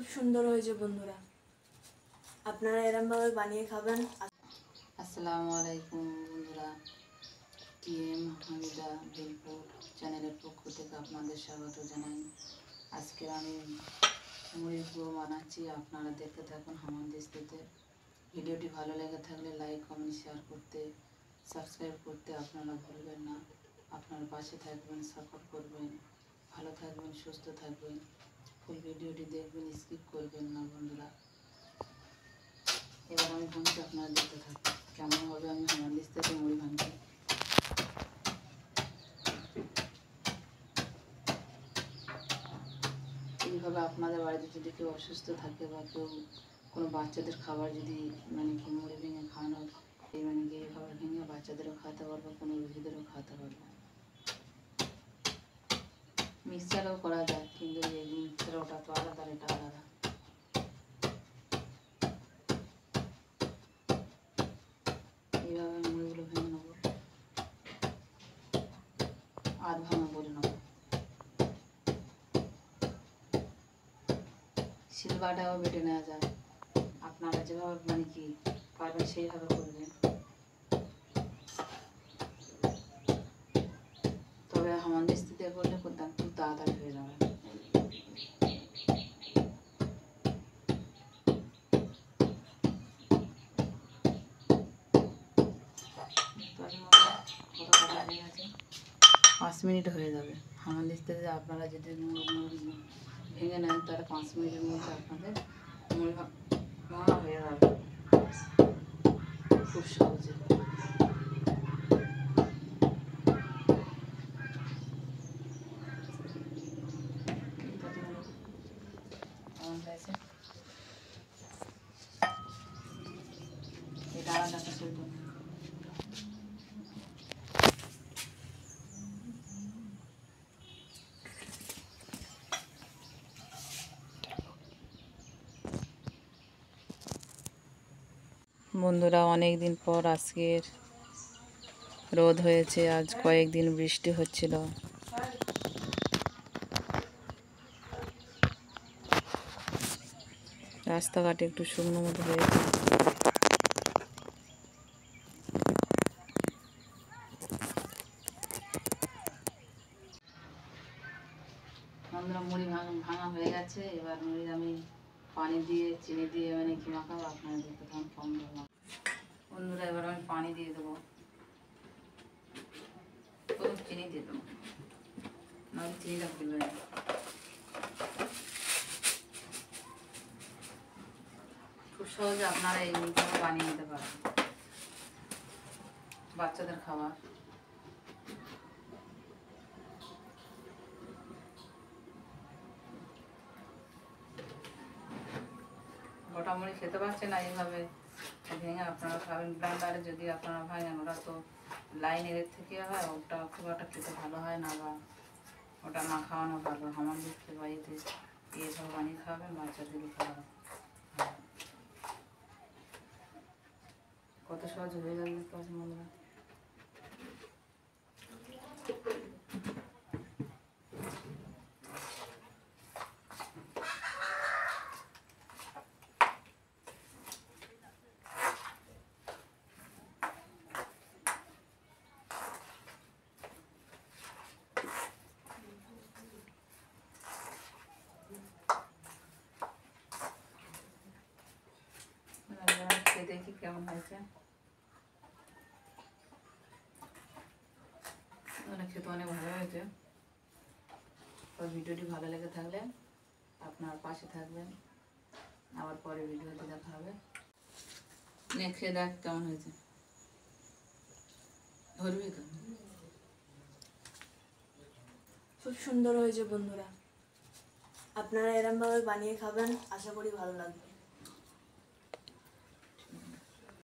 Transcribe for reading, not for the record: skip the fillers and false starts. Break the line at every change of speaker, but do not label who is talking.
খুব সুন্দর হয়েছে বন্ধুরা, আপনারা এরমভাবে বানিয়ে খাবেন।
আসসালামু আলাইকুম বন্ধুরা, টিএম হামিদা ভেলপুর চ্যানেলের পক্ষ থেকে আপনাদের স্বাগত জানাই। আজকে আমি মুড়ির গুঁড়ো বানাচ্ছি, আপনারা দেখতে থাকুন হামানদিস্তিতে। ভিডিওটি ভালো লেগে থাকলে লাইক কমেন্ট শেয়ার করতে, সাবস্ক্রাইব করতে আপনারা ভুলবেন না। আপনার পাশে থাকবেন, সাপোর্ট করবেন, ভালো থাকবেন, সুস্থ থাকবেন। ফুল ভিডিওটি দেখবেন, স্কিপ করবেন না বন্ধুরা। এবার আমি ভাঙছি, আপনারা দেখতে থাকুন কেমন হবে আমি হামানদিস্তিতে মুড়ি ভাঙছি। এইভাবে আপনাদের বাড়িতে যদি কেউ অসুস্থ থাকে বা কেউ কোনো বাচ্চাদের খাবার যদি কি মুড়ি ভেঙে খাওয়ানো, এই এইভাবে ভেঙে বাচ্চাদেরও খাওয়াতে পারবো, কোনো রোগীদেরও খাওয়াতে পারবো। মিক্সচারেও করা যায়, কিন্তু এই মিক্সচার ওটা তো আলাদা, এটা আলাদা। এইভাবে মুড়িগুলো ভেঙে নেবো, আধ ভাঙা করে নেবো। শিলবাটাও বেটে নেওয়া যায়, আপনারা যেভাবে পারবেন সেইভাবে করবেন। তবে হামানদিস্তিতে করলে করতাম খুব তাড়াতাড়ি হয়ে যাবে। কত কাটা হয়ে গেছে, 5 মিনিট হয়ে যাবে। হামানদিস্তিতে আপনারা যদি ভেঙে নেন তাহলে 5 মিনিটের মধ্যে আপনাদের মুড়ি ভাঙা হয়ে যাবে খুব সহজে। এটা আলাদা একটা শুরু। বন্ধুরা, অনেক দিন পর আজকের রোদ হয়েছে, আজ কয়েকদিন বৃষ্টি হচ্ছিল। রাস্তাঘাটে একটু শুকনো মতো হয়েছে। বন্ধুরা, মুড়ি ভাঙা হয়ে গেছে। এবার মুড়ি আমি পানি দিয়ে চিনি দিয়ে কি মাখাবো, আপনারা দেখতে থাকুন কেমন ভালো। বন্ধুরা, এবার আমি পানি দিয়ে দেবো, চিনি দিয়ে দেবো, নাহলে চিনিটা ফেলবে না। খুব সহজে আপনারা এই মুড়িটা বানিয়ে নিতে পারেন, বাচ্চাদের খাবার। গোটা মুড়ি খেতে পারছে না, এইভাবে ভেঙে আপনারা খাবেন। ব্লেন্ডারে যদি আপনারা ভাঙেন, ওটা তো লাইনের থেকে হয়, ওটা খুব একটা খেতে ভালো হয় না, বা ওটা না খাওয়ানো ভালো। হামানদিস্তি বাড়িতে এইসব বানিয়ে খাওয়াবেন, বাচ্চাদেরও খাওয়াবেন। কত সহজ হয়ে যাবে দেখতে পাচ্ছেন বন্ধুরা। দেখি কেমন হয়েছে। খেতে অনেক ভালো হয়েছে। ভিডিওটি ভালো লেগে থাকলে আপনার পাশে থাকবেন, আবার পরে ভিডিওতে দেখা হবে। খেয়ে দেখ কেমন হয়েছে, ধরবি তো।
খুব সুন্দর হয়েছে বন্ধুরা, আপনারা এরমভাবে বানিয়ে খাবেন, আশা করি ভালো লাগবে।